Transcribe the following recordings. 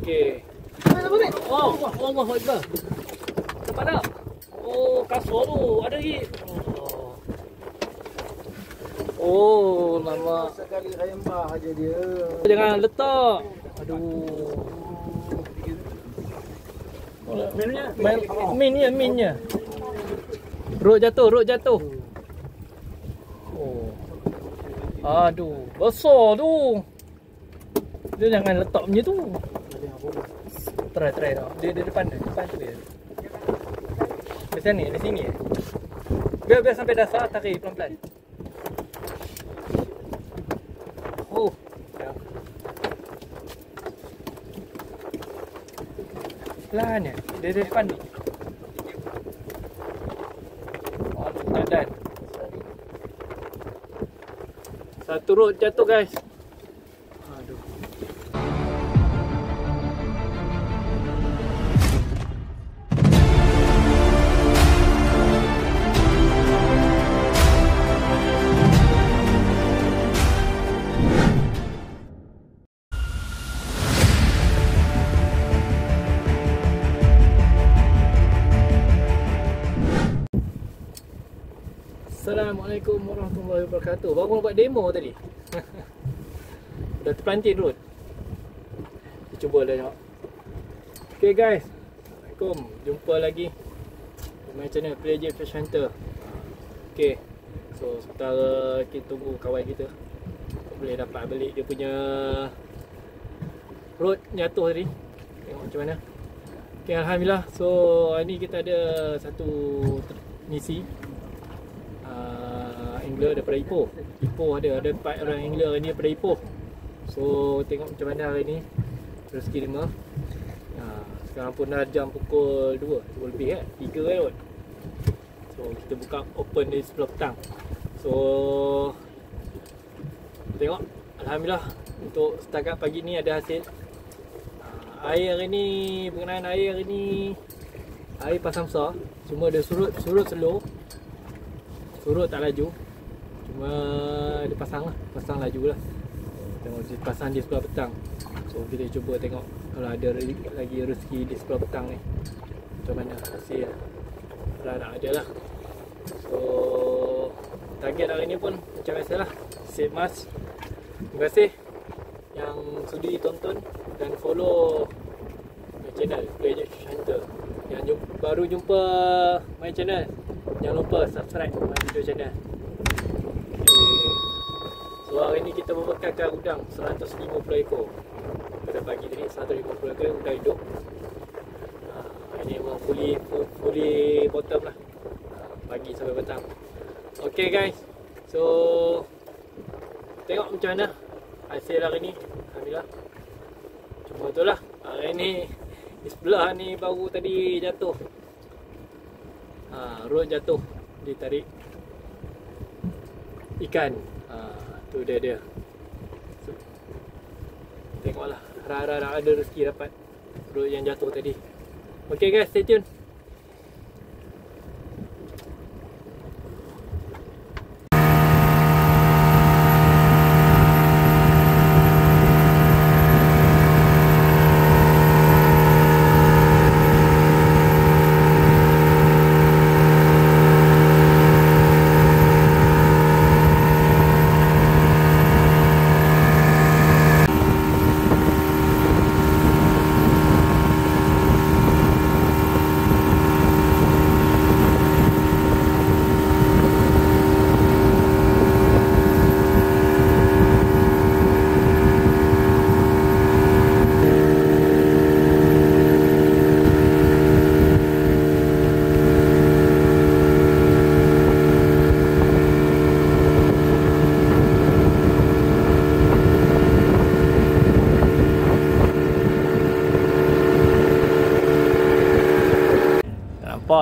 Okey. Oh, Allahu Akbar. Nampak tak? Oh, kasut tu ada lagi. Oh, lama. Sekali rembah aja dia. Jangan letak. Aduh. Minnya. Rod jatuh. Oh. Aduh, besar tu. Dia jangan letak macam tu. Try tau. Dia depan tu dia. Di sini. Biar sampai dasar, tarik pelan-pelan. Oh. Ya. Pelan je. Dia depan ni. Aduh, tak dan. Satu rod jatuh guys. Aduh. Assalamualaikum warahmatullahi wabarakatuh. Baru nak buat demo tadi. Dah terpelanting rod. Kita cuba dah tengok. Okay guys, Assalamualaikum. Jumpa lagi my channel PlayJ Fish Hunter. Okay, so sementara kita tunggu kawan kita boleh dapat balik dia punya rod jatuh tadi. Tengok macam mana. Okay, Alhamdulillah. So hari ni kita ada satu misi angler daripada Ipoh ada 4 orang angler hari ni daripada Ipoh. So tengok macam mana hari ni rezeki dia. Sekarang pun dah jam pukul 2 lebih 3 kot. So kita buka open di sebelah petang. So tengok, Alhamdulillah untuk setakat pagi ni ada hasil. Air hari ni, berkenaan air hari ni, air pasang besar. Cuma dia surut slow. Surut tak laju. Cuma dia pasang laju lah. Tengok dia pasang di sebelah petang. So kita cuba tengok kalau ada lagi rezeki di sebelah petang ni macam mana hasil. Kalau tak ada lah. So target hari ni pun macam biasalah, save mas. Terima kasih yang sudi tonton dan follow my channel PlayJ Fish Hunter. Yang baru jumpa my channel, jangan lupa subscribe my video channel. So hari ni kita membekalkan udang 150 ekor. Pada pagi tadi 150 ekor udang hidup. Ini memang fully bottom lah, pagi sampai petang. Okay guys, so tengok macam mana hasil hari ni. Alhamdulillah. Cuma tu lah, hari ni di sebelah ni baru tadi jatuh. Rod jatuh, ditarik ikan. Tu dia. So, tengoklah, harap-harap ada rezeki dapat rod yang jatuh tadi. Okay guys, stay tune.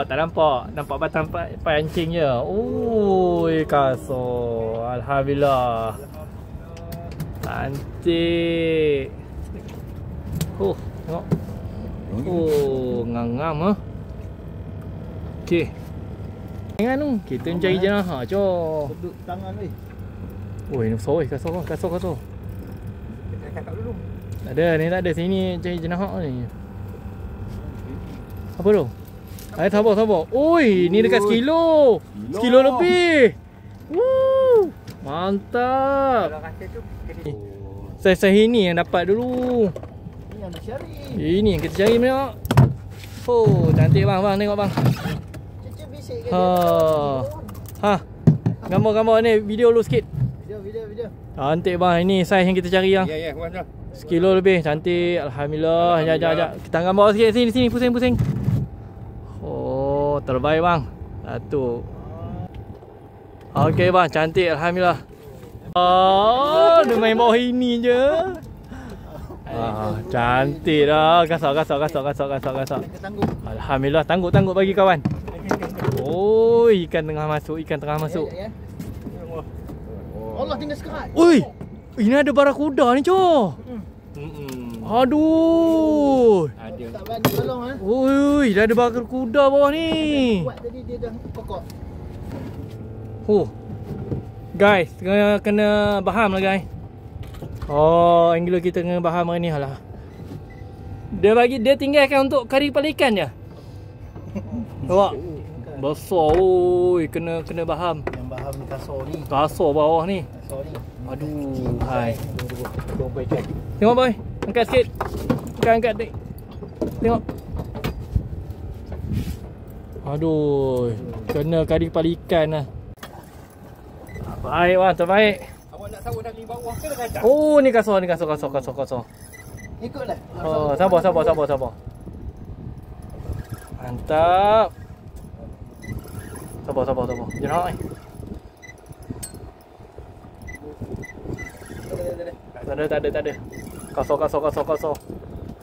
Tak nampak batang pancing je. Oi, kasut. Alhamdulillah. Cantik. Tengok. Ngam-ngam ah. Okey. Jangan tu. Kita cari jenazah. Jom. Duduk tangan ni. Oi, ni besar weh, kasut. Kita cakap dulu. Tak ada, ni tak ada. Sini cari jenahak ni. Apa tu? Air sabar. Oi, ni dekat sekilo. Sekilo lebih. Woo! Mantap. Kalau rasa tu Saiz ini yang dapat dulu. ni yang nak cari. Ini yang kita cari banyak. Oh, cantik bang. Bang tengok bang. Cici bisik ke Ha. Ha. Gambar-gambar ni video lu sikit. Video. Cantik bang. Ini saiz yang kita cari yang. Ya, buat dah. Sekilo lebih. Cantik. Alhamdulillah. Jap. Kita gambar sikit. Sini. Pusing. Oh, terbaik bang. Satu. Okey bang. Cantik. Alhamdulillah. Oh, dia main bawah ini je. Cantik dah. Gasak. Ketangguh. Alhamdulillah. Tangguk bagi kawan. Oh, ikan tengah masuk. Ya. Allah tinggal sekerat. Oi, ini ada barakuda ni, Cok. Aduh. Ada. Tak berani tolong ah. Oi, dah ada barakuda bawah ni. Kuat tadi dia dah pokok. Oh. Guys, kena faham lah guys. Oh, angle kita kena faham hari ni lah. Dia tinggalkan untuk kari kepala ikan je. Nampak? Besar oi, kena faham. Yang baham ni kasar ni. Kasar bawah ni. Kasar ni. Aduh, hai. Tunggu boy check. Tengok boy, angkat sikit. Angkat dik. Tengok. Aduh, kena kari kepala ikan lah. Baik bang, terbaik. Awak nak tahu dah ni bawah ke dah kacang? Oh, ni kasar. Ikutlah. Oh, sabar. Mantap. Sabar. Jangan ni. Tak ada. Kasar.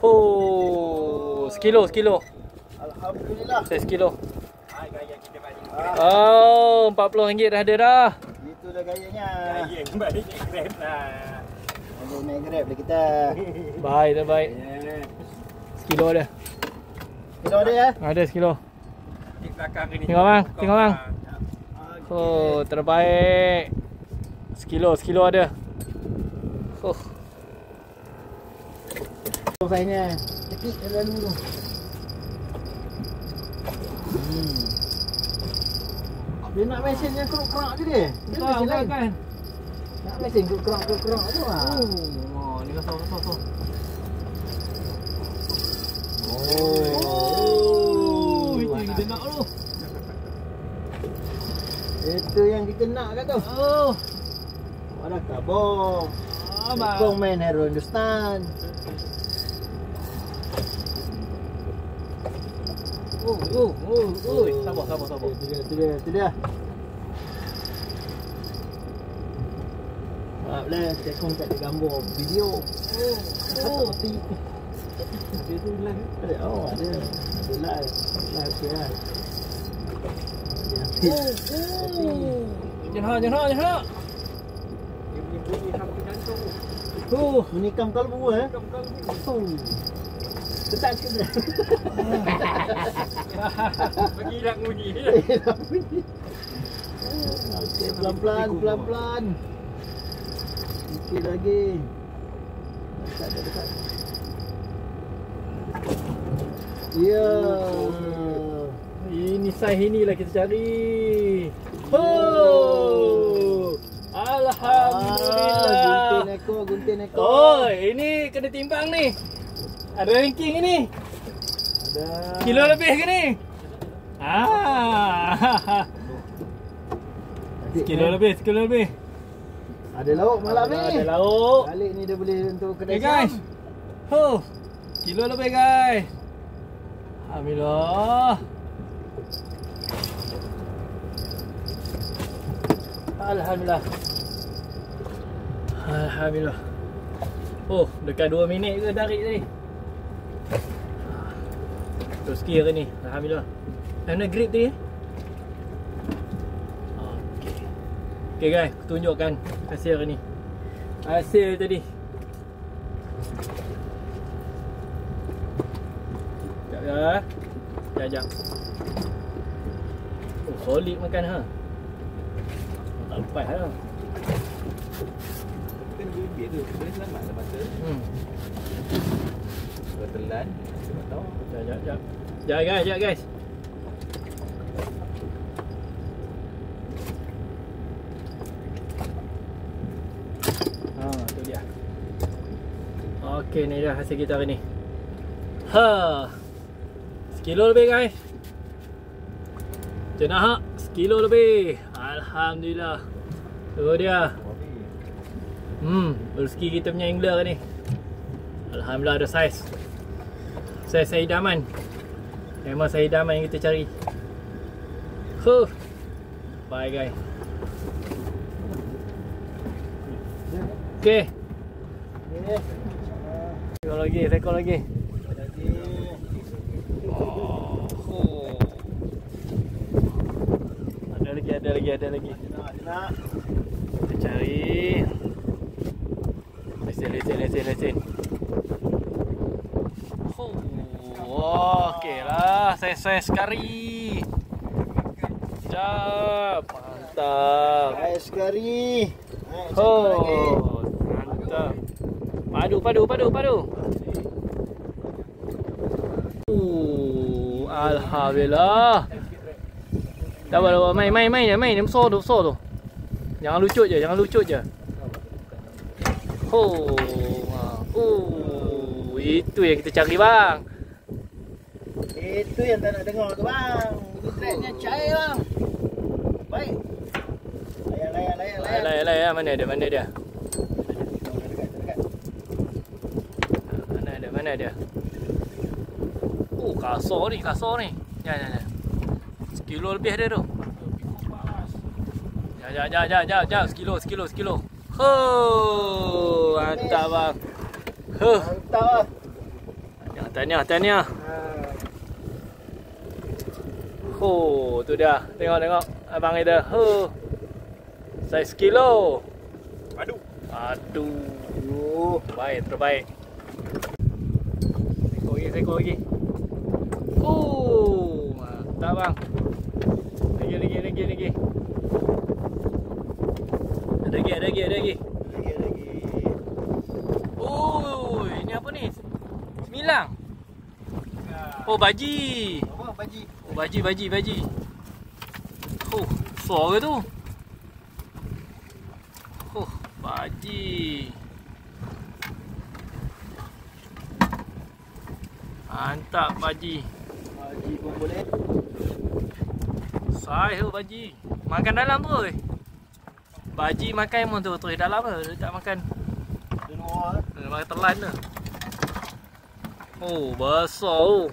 Oh, sekilo. Alhamdulillah. Saya sekilo. Hai, gaya kita balik. Oh, RM40 dah ada dah. Itulah gayanya. Gaya balik Grab lah. Ada naik Grab lah kita. Baik, terbaik. Sekilo ada. Kita ada ya. Ada sekilo. Di belakang ni. Tengok bang. Oh, terbaik. Sekilo ada. Oh. Saiznya. Kecil lalu tu. Dia nak mesin yang kerak-kerak je dia. Dia mesin lain. Kan. Nak mesin kerak tu lah. Oh, ni kasar. Itu yang kita nak tu. Itu yang kita nak kan tu. Oh. Ada kabong. Kabong main Hero Hindustan. Oh. Sabar. Itu dia. Maaflah, Tekong tak ada gambar video. Oh. Dia tu live. Oh, ada live. Live okey lah. Jangan. Dia bunyi sampai jantung. Menikam kalbu eh. Ketat sikit dah. Bagi nak bunyi. Okey, pelan-pelan. Sikit lagi. Dekat. Ya. Ini saiz inilah kita cari. Oh. Alhamdulillah. Gunting ekor. Oh, ini kena timbang ni. Ada ranking ini. Ada. Kilo lebih ke ni? Sekilo lebih. Ada lauk malam ni. Ada lauk. Balik ni dia boleh untuk kedai. Okay guys. Kilo lebih guys. Alhamdulillah. Alhamdulillah. Oh, dekat 2 minit ke tarik tadi. Rezeki hari ni. Alhamdulillah. Mana grip tadi? Okey. Okey guys, aku tunjukkan hasil hari ni. Hasil tadi. Sekejap. Oh, solid makan ha. Tak lepas lah. ambil tu. Boleh selamat lah masa. Kalau telan, sebab tahu. Sekejap. Sekejap guys. Tu dia. Okey, ni dah hasil kita hari ni. Sekilo lebih guys. Jenah sekilo lebih. Alhamdulillah. Tu dia. Rezeki kita punya angler ni. Alhamdulillah ada saiz. Saiz idaman. Memang saiz idaman yang kita cari. Bye guys. Okey. Sekor lagi. Ada lagi. Kita cari. Lesen. Okey lah, saiz kari. Jap, mantap. Ais kari. Mantap. Padu. Alhamdulillah. Dah main besar tu. Jangan lucut je. Itu yang kita cari bang. Itu yang tak nak dengar tu bang. Threadnya cair bang. Baik. Layan. Mana dia? Mana dia? Kasar ni. Ya. Sekilo lebih ada tu. Ya. Sekilo. Mantap bang. Mantap lah. Tahniah. Tu dia. Tengok abang kita. Saiz sekilo. Aduh. Baik, terbaik. Sekor lagi. Mantap bang. Lagi. Ada lagi. Ini apa ni? Semilang. Baji. Baji. Besar ke tu? Baji. Mantap baji. Baji pun boleh. Saiz tu baji. Makan dalam tu. Baji makan memang tu terus dalam tu. Dia tak makan. Dia makan telan tu. Besar tu.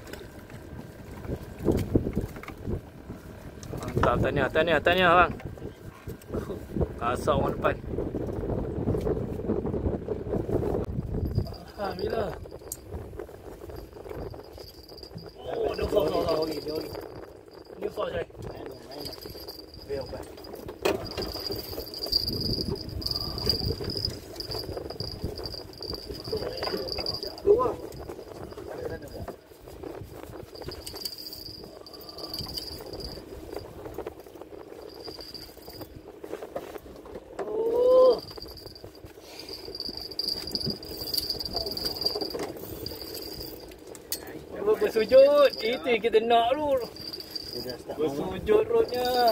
Mantap, tahniah bang. Kasar orang depan. Alhamdulillah. Dia besar. Dia besar saya. Biar apa? Keluar. Bersujud. Itu yang kita nak tu. Bersujud rodnya.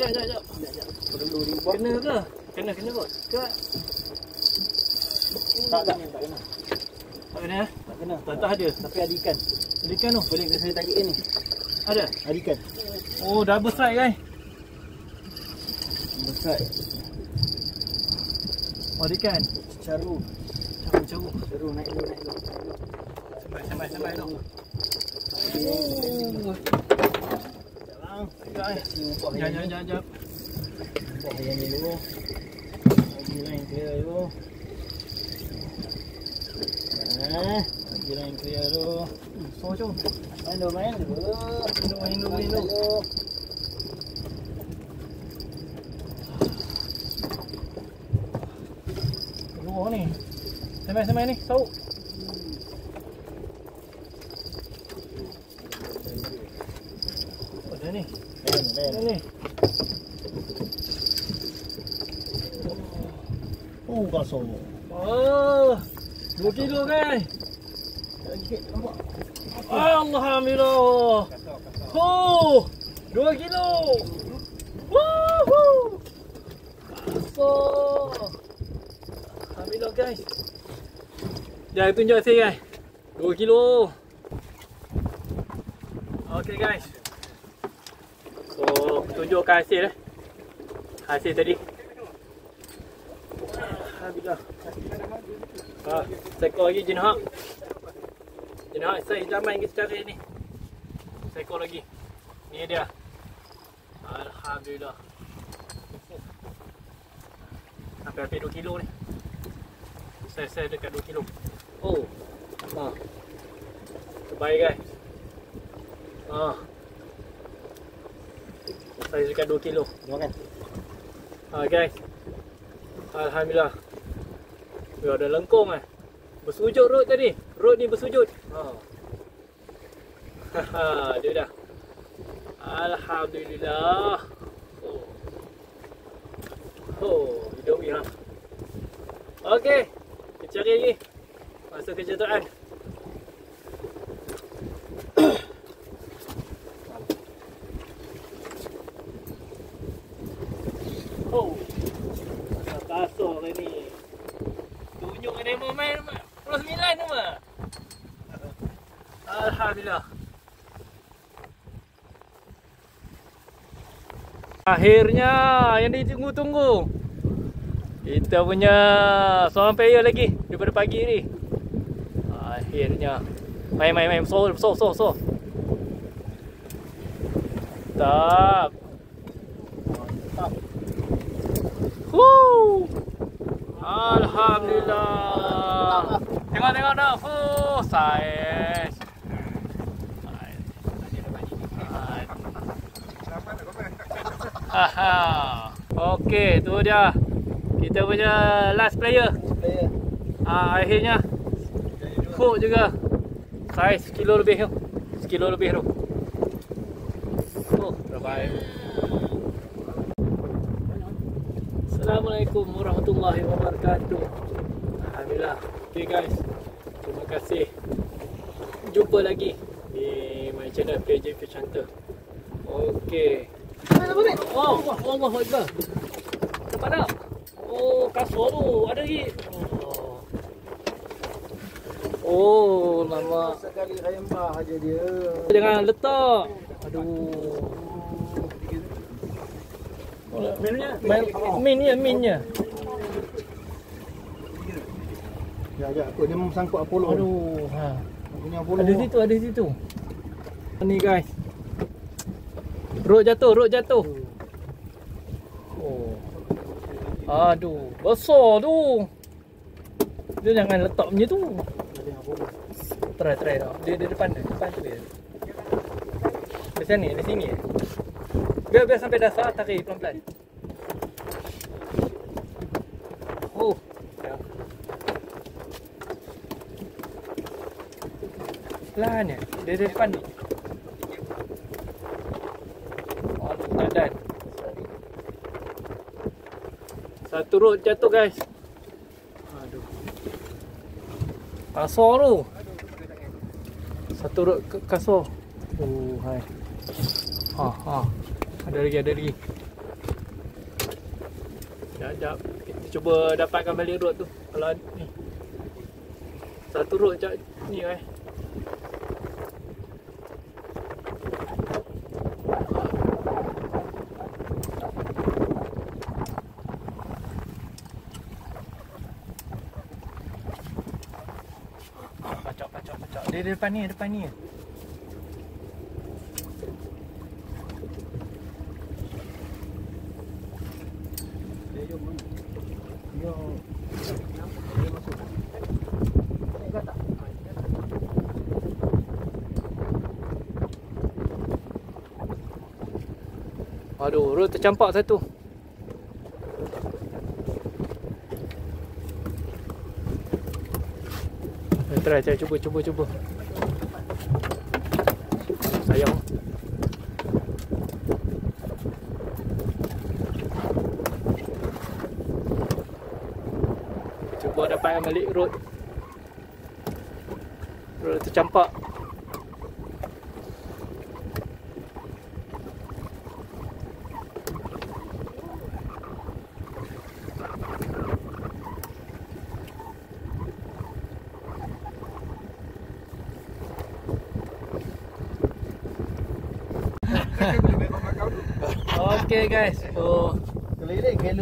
Sekejap. Perlu dibuat. Kena ke? Kena kot. Ke? Tak kena. Tak kena? Tak kena. Tak ada. Tapi ada ikan. Ada ikan tu? Boleh ke saya tarik ni? Ada? Ada ikan. Double strike guys. Besar. Ada ikan. Caru naik dulu. Sampai tu. Jangan. Buat yang ni dulu. Lagi line clear dulu. Lagi line clear dulu. So jom. Main dulu. Keluar ni. Sampai ni. Sauk. ni? Men. Mana ni? Kasar. Oh, 2 kilo guys. Sikit nampak. Alhamdulillah. Oh, 2 kilo. Woohoo. So, alhamdulillah guys. Jangan tunjuk saya guys. 2 kilo. Okay guys. So, tunjukkan hasil hasil tadi. Alhamdulillah. Seekor lagi jenahak. Jenahak saya zaman kita cari ni. Seekor lagi. Ni dia. Alhamdulillah. Hampir 2 kilo ni. Saya dekat 2 kilo. Oh. Terbaik guys. Saya dekat 2 kilo. Makan. Guys. Alhamdulillah. Dia ada lengkung Bersujud rod tadi. Rod ni bersujud. Dia dah. Alhamdulillah. Hidup ni Okey. Kita cari lagi. Masuk kejatuhan. Kasar hari ni. Tunjuk ada main 29 tu mah. Alhamdulillah. Akhirnya yang ditunggu-tunggu. Kita punya seorang player lagi daripada pagi ni. Akhirnya. Main. So. Mantap. Alhamdulillah. Tengok dah. Saiz. Okey, tu dia. Kita punya last player. Akhirnya hook juga. Saiz 1 kilo lebih tu. 1 kilo lebih tu. Terbaik. Assalamualaikum warahmatullahi wabarakatuh. Alhamdulillah. Okay guys, terima kasih. Jumpa lagi di my channel PJ Fish Hunter. Okay. Allah Akbar. Nampak tak? Kasar tu ada lagi. Lama. Sekali rembah aja dia. Jangan letak. Aduh. Minnya. Ya, aku dia sangkut Apollo. Aduh, Punya Apollo. Ada situ. Ni guys. Rod jatuh. Aduh, besar tu. Dia jangan letak macam tu. Try tau. Dia depan tu dia. Di sini. Biar sampai dasar, tarik pelan-pelan. Pelan ya. Dia depan ni. Dan satu rod jatuh guys. Aduh. Kasar tu. Satu rod kasar. Hai. Ada lagi. Sekejap. Kita cuba dapatkan balik rod tu. Kalau ni. Satu rod ni guys. Pacak. Dia depan ni. Aduh, rod tercampak satu. Try cuba. Sayang. perjalanan balik road tercampak. Okay guys, so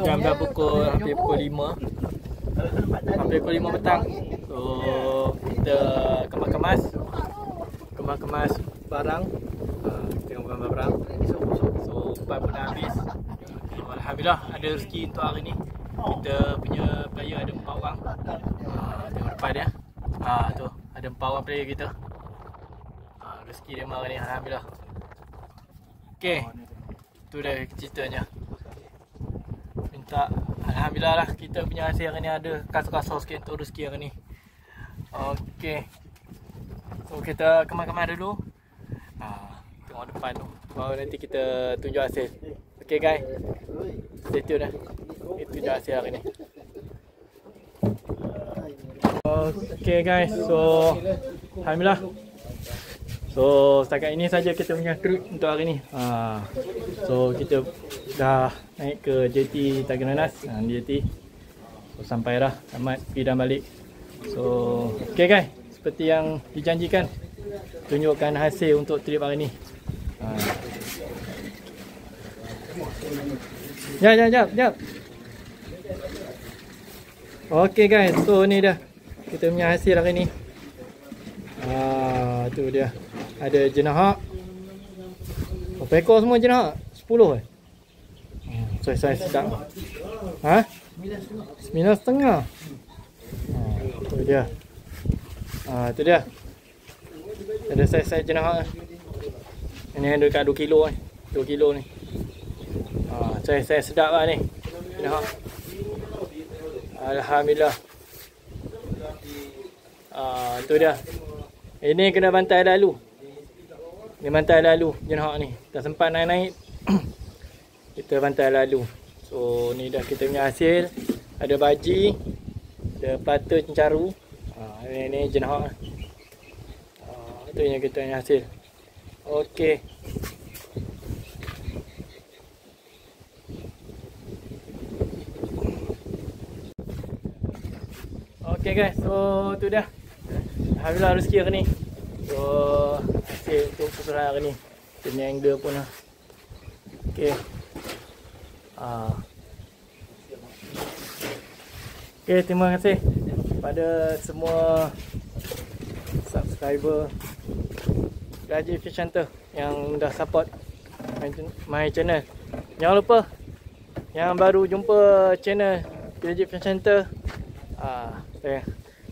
jam dah hampir pukul 5. Hampir pukul 5 petang. So kita kemas barang. Tengok barang. So empat pun dah habis. So, alhamdulillah ada rezeki untuk hari ni. Kita punya player ada 4 orang. Tengok depan dia. Tu ada 4 orang player kita. Rezeki dia hari ni, alhamdulillah. Okay, tu dah ceritanya. Minta alhamdulillah lah kita punya hasil hari ni ada kasar-kasar sikit untuk rezeki hari ni. Okay, so kita kemas-kemas dulu. Tengok depan tu, baru nanti kita tunjuk hasil. Okay guys, stay tune lah. Kita tunjuk hasil hari ni. Okay guys, so alhamdulillah. So setakat ini saja kita punya trip untuk hari ni. So kita dah naik ke JT Tagananas, JT. So sampai dah, tamat pergi dan balik. So okay guys, seperti yang dijanjikan, tunjukkan hasil untuk trip hari ni. Jap. Okay guys, so ni dah kita punya hasil hari ni. Tu dia. Ada jenahak. Berapa ekor semua jenahak? 10 Saiz sedap. 9,5. Tu dia. Tu dia. Ada saiz jenahak. Ini ada dekat 2 kilo ni. 2 kilo ni. Saiz sedap lah ni. Jenahak. Alhamdulillah. Tu dia. Ini kena bantai lalu. Ni bantai lalu jenahak ni. Tak sempat naik-naik. Kita bantai lalu. So ni dah kita punya hasil. Ada baji, ada plata cencaru. Ini jenahak. Itu yang kita punya hasil. Okey. Okey guys, so tu dah. Alhamdulillah rezeki hari ni. So hasil untuk keseluruhan hari ni. Kita punya angler pun lah. Okay. Okay, terima kasih pada semua subscriber PLJ Fish Hunter yang dah support my channel. Jangan lupa yang baru jumpa channel PLJ Fish Hunter, saya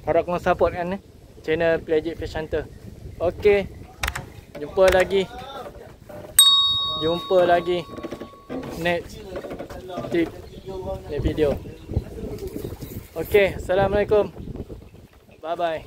harap korang support kan channel PLJ Fish Hunter. Okey, jumpa lagi next tip, next video. Okey, assalamualaikum, bye bye.